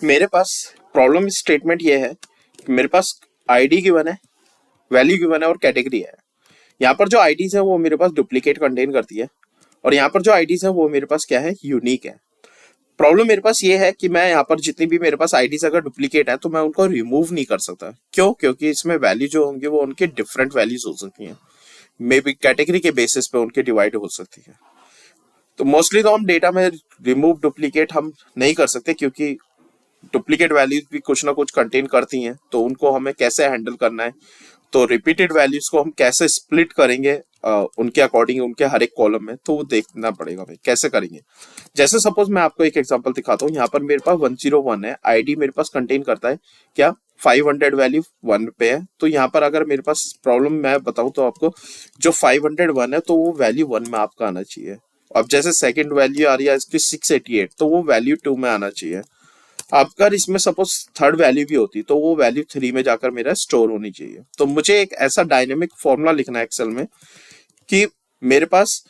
मेरे पास problem statement ये है कि मेरे पास आईडी गिवन है, वैल्यू गिवन है और कैटेगरी है। यहाँ पर जो आईडीज है वो मेरे पास डुप्लीकेट कंटेन करती है और यहाँ पर जो आईडीज है वो मेरे पास क्या है, यूनिक है। प्रॉब्लम मेरे पास ये है कि मैं यहाँ पर जितनी भी मेरे पास आईडीज अगर डुप्लीकेट है तो मैं उनको रिमूव नहीं कर सकता। क्यों? क्योंकि इसमें वैल्यू जो होंगी वो उनकी डिफरेंट वैल्यूज हो सकती हैं, मे बी कैटेगरी के बेसिस पे उनके डिवाइड हो सकती है। तो मोस्टली तो हम डेटा में रिमूव डुप्लीकेट हम नहीं कर सकते, क्योंकि डुप्लीकेट वैल्यूज भी कुछ ना कुछ कंटेन करती हैं। तो उनको हमें कैसे हैंडल करना है, तो रिपीटेड वैल्यूज को हम कैसे स्प्लिट करेंगे उनके अकॉर्डिंग उनके हर एक कॉलम में, तो वो देखना पड़ेगा भाई कैसे करेंगे। जैसे सपोज मैं आपको एक एग्जांपल दिखाता हूँ। यहाँ पर मेरे पास 101 है, आईडी मेरे पास कंटेन करता है क्या, 500 वैल्यू 1 पे है। तो यहाँ पर अगर मेरे पास प्रॉब्लम मैं बताऊँ तो आपको जो 501 है तो वो वैल्यू 1 में आपका आना चाहिए। अब जैसे सेकंड वैल्यू आ रही है इसकी 688, तो वो वैल्यू 2 में आना चाहिए। अगर इसमें सपोज थर्ड वैल्यू भी होती तो वो वैल्यू 3 में जाकर मेरा स्टोर होनी चाहिए। तो मुझे एक ऐसा डायनेमिक फॉर्मूला लिखना है एक्सेल में कि मेरे पास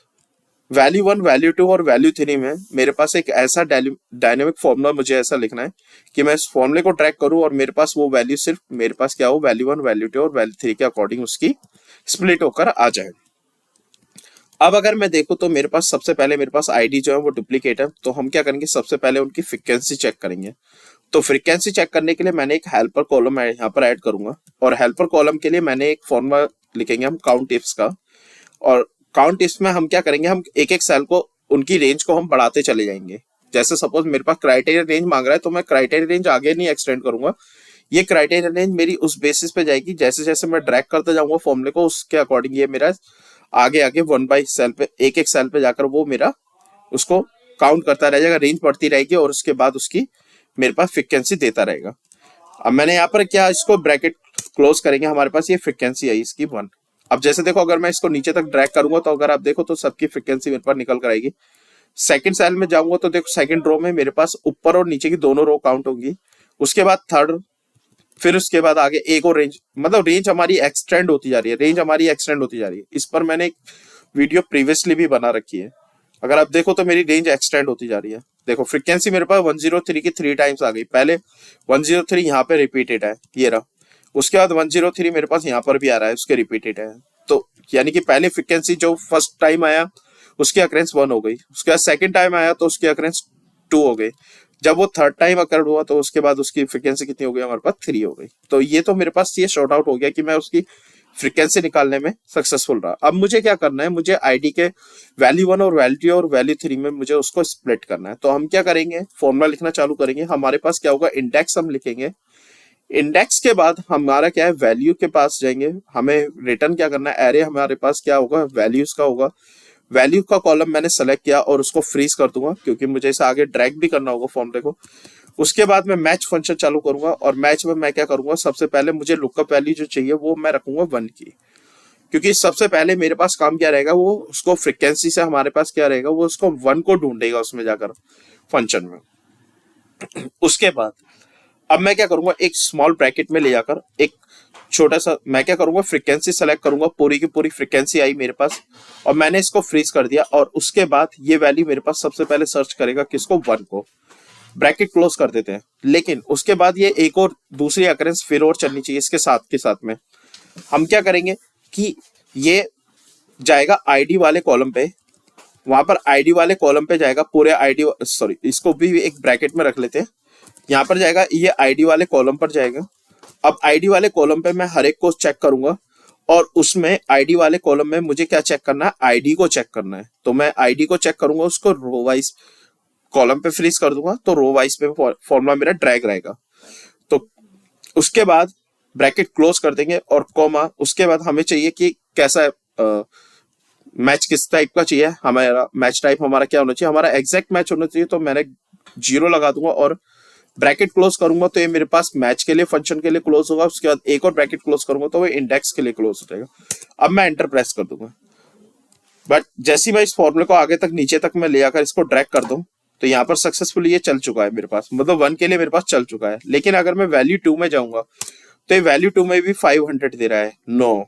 वैल्यू 1, वैल्यू 2 और वैल्यू 3 में मेरे पास एक ऐसा डायनेमिक फॉर्मूला मुझे ऐसा लिखना है कि मैं इस फॉर्मूले को ट्रैक करूं और मेरे पास वो वैल्यू सिर्फ मेरे पास क्या हो, वैल्यू 1, वैल्यू 2 और वैल्यू 3 के अकॉर्डिंग उसकी स्प्लिट होकर आ जाए। अब अगर मैं देखूं तो मेरे पास सबसे पहले मेरे पास आईडी जो है वो डुप्लीकेट है। तो हम क्या करेंगे, सबसे पहले उनकी फ्रीक्वेंसी चेक करेंगे। तो फ्रीक्वेंसी चेक करने के लिए मैंने एक हेल्पर कॉलम यहाँ पर ऐड करूंगा और हेल्पर कॉलम के लिए मैंने एक फॉर्मूला लिखेंगे हम काउंट इफ्स का। और काउंट इफ्स में हम क्या करेंगे, हम एक एक सेल को उनकी रेंज को हम बढ़ाते चले जाएंगे। जैसे सपोज मेरे पास क्राइटेरिया रेंज मांग रहा है तो मैं क्राइटेरिया रेंज आगे नहीं एक्सटेंड करूंगा, ये क्राइटेरिया रेंज मेरी उस बेसिस पे जाएगी जैसे जैसे मैं ड्रैग करते जाऊंगा फॉर्मूले को, उसके अकॉर्डिंग ये मेरा आगे आगे 1 बाई सेल पे एक एक सेल पे जाकर वो मेरा उसको काउंट करता रह जाएगा, रेंज बढ़ती रहेगी और उसके बाद उसकी मेरे पास फ्रीक्वेंसी देता रहेगा। अब मैंने यहाँ पर क्या, इसको ब्रैकेट क्लोज करेंगे, हमारे पास ये फ्रीक्वेंसी आई इसकी 1। अब जैसे देखो अगर मैं इसको नीचे तक ड्रैग करूंगा तो अगर आप देखो तो सबकी फ्रीक्वेंसी मेरे पास निकल कर आएगी। सेकंड सेल में जाऊंगा तो देखो सेकंड रो में मेरे पास ऊपर और नीचे की दोनों रो काउंट होंगी। उसके बाद थर्ड, फिर उसके बाद आगे एक और रेंज, मतलब रेंज हमारी एक्सटेंड होती जा रही है, रेंज हमारी एक्सटेंड होती जा रही है। इस पर मैंने एक वीडियो प्रीवियसली भी बना रखी है, अगर आप देखो तो मेरी रेंज एक्सटेंड होती जा रही है। देखो फ्रीक्वेंसी मेरे पास 103 की 3 टाइम्स आ गई। पहले 103 यहाँ पे रिपीटेड है, ये रहा। उसके बाद 103 मेरे पास यहाँ पर भी आ रहा है, उसके रिपीटेड है। तो यानी कि पहले फ्रीक्वेंसी जो फर्स्ट टाइम आया उसकी अक्रेंस 1 हो गई, उसके बाद सेकंड टाइम आया तो उसकी अक्रेंस 2 हो गई। जब वो थर्ड टाइम अकर हुआ तो उसके बाद उसकी फ्रीक्वेंसी कितनी हो गई, हमारे पास 3 हो गई। तो ये तो मेरे पास ये शॉर्ट आउट हो गया कि मैं उसकी फ्रीक्वेंसी निकालने में सक्सेसफुल रहा। अब मुझे क्या करना है, मुझे आईडी के वैल्यू 1 और वैल्यू 2 और वैल्यू 3 में मुझे उसको स्प्लिट करना है। तो हम क्या करेंगे, फॉर्मूला लिखना चालू करेंगे। हमारे पास क्या होगा, इंडेक्स हम लिखेंगे। इंडेक्स के बाद हमारा क्या है, वैल्यू के पास जाएंगे, हमें रिटर्न क्या करना है, एरे हमारे पास क्या होगा, वैल्यूज का होगा। वैल्यू का कॉलम मैंने सेलेक्ट किया और उसको फ्रीज कर दूंगा क्योंकि मुझे इसे आगे ड्रैग भी करना होगा फॉर्मूले को। उसके बाद मैं मैच फंक्शन चालू करूंगा और मैच में मैं क्या करूंगा, सबसे पहले मुझे लुकअप वैल्यू जो चाहिए वो मैं रखूंगा 1 की, क्योंकि सबसे पहले मेरे पास काम क्या रहेगा, वो उसको फ्रीक्वेंसी से हमारे पास क्या रहेगा, वो उसको 1 को ढूंढेगा उसमें जाकर फंक्शन में। उसके बाद अब मैं क्या करूंगा, एक स्मॉल ब्रैकेट में ले जाकर एक छोटा सा मैं क्या करूंगा, फ्रीक्वेंसी सेलेक्ट करूंगा, पूरी की पूरी फ्रीक्वेंसी आई मेरे पास और मैंने इसको फ्रीज कर दिया। और उसके बाद ये वैल्यू मेरे पास सबसे पहले सर्च करेगा किसको, 1 को। ब्रैकेट क्लोज कर देते हैं। लेकिन उसके बाद ये एक और दूसरी अकरेंस फिर और चलनी चाहिए इसके साथ के साथ में। हम क्या करेंगे कि ये जाएगा आईडी वाले कॉलम पे, वहां पर आईडी वाले कॉलम पे जाएगा पूरे आईडी, सॉरी इसको भी एक ब्रैकेट में रख लेते हैं। यहाँ पर जाएगा, ये आईडी वाले कॉलम पर जाएगा। अब आईडी वाले कॉलम पे मैं हर एक को चेक करूंगा और उसमें आईडी वाले कॉलम में मुझे क्या चेक करना है, आईडी को चेक करना है। तो मैं आईडी को चेक करूंगा, उसको रो वाइज कॉलम पे फ्रीज कर दूंगा तो रो वाइज पे फॉर्मूला मेरा ड्रैग रहेगा। तो उसके बाद ब्रैकेट क्लोज कर देंगे और कॉमा। उसके बाद हमें चाहिए कि कैसा मैच किस टाइप का चाहिए, हमारा मैच टाइप हमारा क्या होना चाहिए, हमारा एग्जैक्ट मैच होना चाहिए। तो मैंने 0 लगा दूंगा और ब्रैकेट क्लोज करूंगा तो ये मेरे पास मैच के लिए फंक्शन के लिए क्लोज होगा। उसके बाद एक और ब्रैकेट क्लोज करूंगा तो वो इंडेक्स के लिए क्लोज हो जाएगा। अब मैं एंटर प्रेस कर दूंगा, बट जैसे ही मैं इस फॉर्मूले को आगे तक नीचे तक मैं ले आकर इसको ड्रैग कर दूं तो यहाँ पर सक्सेसफुली ये चल चुका है मेरे पास, मतलब 1 के लिए मेरे पास चल चुका है। लेकिन अगर मैं वैल्यू 2 में जाऊंगा तो ये वैल्यू 2 में भी 500 दे रहा है। नो,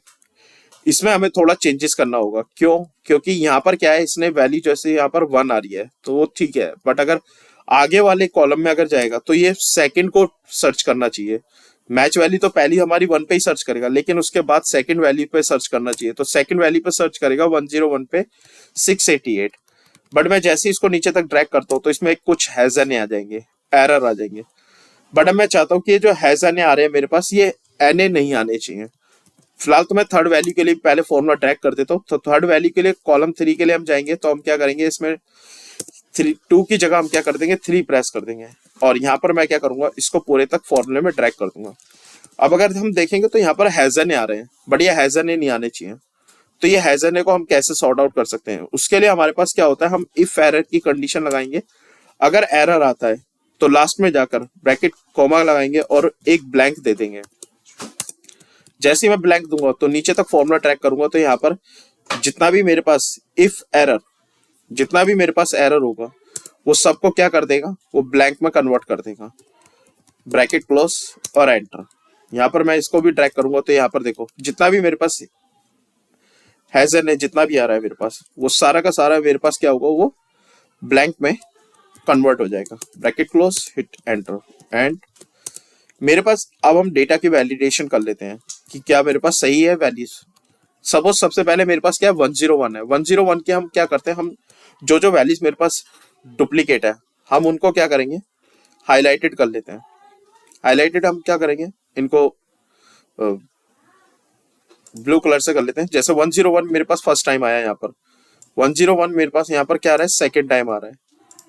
इसमें हमें थोड़ा चेंजेस करना होगा। क्यों? क्योंकि यहाँ पर क्या है, इसने वैल्यू जैसे यहाँ पर 1 आ रही है तो वो ठीक है, बट अगर आगे वाले कॉलम में अगर जाएगा तो ये सेकंड को सर्च करना चाहिए। मैच वैल्यू तो पहली हमारी 1 पे ही सर्च करेगा, लेकिन उसके बाद सेकंड वैल्यू पे सर्च करना चाहिए, तो सेकंड वैल्यू पे सर्च करेगा 101 पे 688। बट मैं जैसे ही इसको नीचे तक ड्रैग करता हूँ तो इसमें कुछ हैज़न आ जाएंगे, एरर आ जाएंगे। बट अब मैं चाहता हूँ कि ये जो हैज़न आ रहे हैं मेरे पास, ये एनए नहीं आने चाहिए। फिलहाल तो मैं थर्ड वैल्यू के लिए पहले फॉर्मूला ट्रैक कर देता हूँ। तो थर्ड वैल्यू के लिए कॉलम 3 के लिए हम जाएंगे, तो हम क्या करेंगे, इसमें 2 की जगह हम क्या कर देंगे, 3 प्रेस कर देंगे, और यहाँ पर मैं क्या करूंगा, इसको पूरे तक फॉर्मूले में ड्रैग कर दूंगा। अब अगर हम देखेंगे तो यहाँ पर हैज़न आ रहे हैं, बट ये हैज़न नहीं आने चाहिए। तो ये हैज़न को हम कैसे सॉर्ट आउट कर सकते हैं, उसके लिए हमारे पास क्या होता है, हम इफ एरर की कंडीशन लगाएंगे। अगर एरर आता है तो लास्ट में जाकर ब्रैकेट कॉमा लगाएंगे और एक ब्लैंक दे देंगे। जैसे ही मैं ब्लैंक दूंगा तो नीचे तक फॉर्मूला ट्रैक करूंगा, तो यहाँ पर जितना भी मेरे पास इफ एरर, जितना भी मेरे पास एरर होगा वो सबको क्या कर देगा, वो ब्लैंक में कन्वर्ट कर देगा। ब्रैकेट क्लोज और एंटर। यहाँ पर मैं इसको भी ड्रैग करूंगा तो यहाँ पर देखो जितना भी मेरे पास हैज़न है, जितना भी आ रहा है मेरे पास, वो सारा का सारा मेरे पास क्या होगा, वो ब्लैंक में कन्वर्ट हो जाएगा। Bracket close, hit enter, and मेरे पास अब हम डेटा की वैलिडेशन कर लेते हैं कि क्या मेरे पास सही है वैल्यूज। सपोज सबसे पहले मेरे पास क्या है, 101 है। 101 के हम क्या करते हैं, हम जो जो वैल्यूज मेरे पास डुप्लीकेट है हम उनको क्या करेंगे, हाईलाइटेड कर लेते हैं। हाईलाइटेड हम क्या करेंगे, इनको ब्लू कलर से कर लेते हैं। जैसे 101 मेरे पास फर्स्ट टाइम आया, यहाँ पर 101 मेरे पास यहाँ पर क्या आ रहा है, सेकेंड टाइम आ रहा है।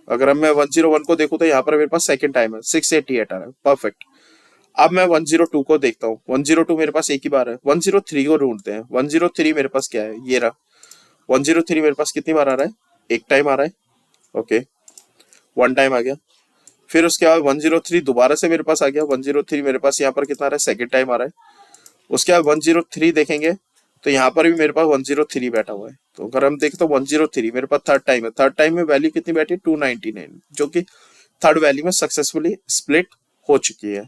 अगर मैं 101 को देखूं तो यहाँ पर मेरे पास सेकेंड टाइम है, 688 आ रहा है, परफेक्ट। अब मैं 102 को देखता हूँ, 102 मेरे पास एक ही बार है। 103 को ढूंढते हैं। 103 मेरे पास क्या है, ये रहा। 103 मेरे पास कितनी बार आ रहा है, एक टाइम आ रहा है, ओके, वन टाइम आ गया। फिर उसके बाद 103 दोबारा से मेरे पास आ गया। 103 मेरे पास यहाँ पर कितना आ रहा है, सेकेंड टाइम आ रहा है। उसके बाद 103 देखेंगे तो यहाँ पर भी मेरे पास 103 बैठा हुआ है। तो अगर हम देखें तो 103 मेरे पास थर्ड टाइम है। थर्ड टाइम में वैल्यू कितनी बैठी है, 299, जो कि थर्ड वैल्यू में सक्सेसफुली स्प्लिट हो चुकी है।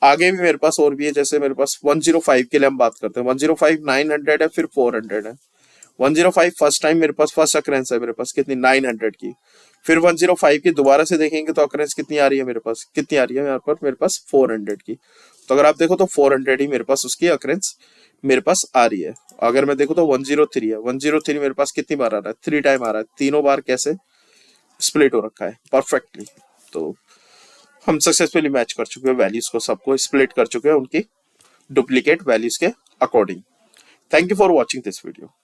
आगे भी मेरे पास और भी है, जैसे मेरे पास 105 के लिए हम बात करते हैं। 105 900 है, फिर 400 है। 105 फर्स्ट टाइम मेरे पास फर्स्ट अकरेंस है मेरे पास कितनी, 900 की। फिर 105 की दोबारा से देखेंगे तो अकरेंस कितनी आ रही है मेरे पास, कितनी आ रही है यहाँ पर मेरे पास 400 की। तो अगर आप देखो तो 400 ही मेरे पास उसकी अकरेंस मेरे पास आ रही है। अगर मैं देखो तो 103 है। 103 मेरे पास कितनी बार आ रहा है, 3 टाइम आ रहा है। तीनों बार कैसे स्प्लिट हो रखा है परफेक्टली। तो हम सक्सेसफुली मैच कर चुके हैं वैल्यूज को, सबको स्प्लिट कर चुके हैं उनकी डुप्लीकेट वैल्यूज के according. Thank you for watching this video.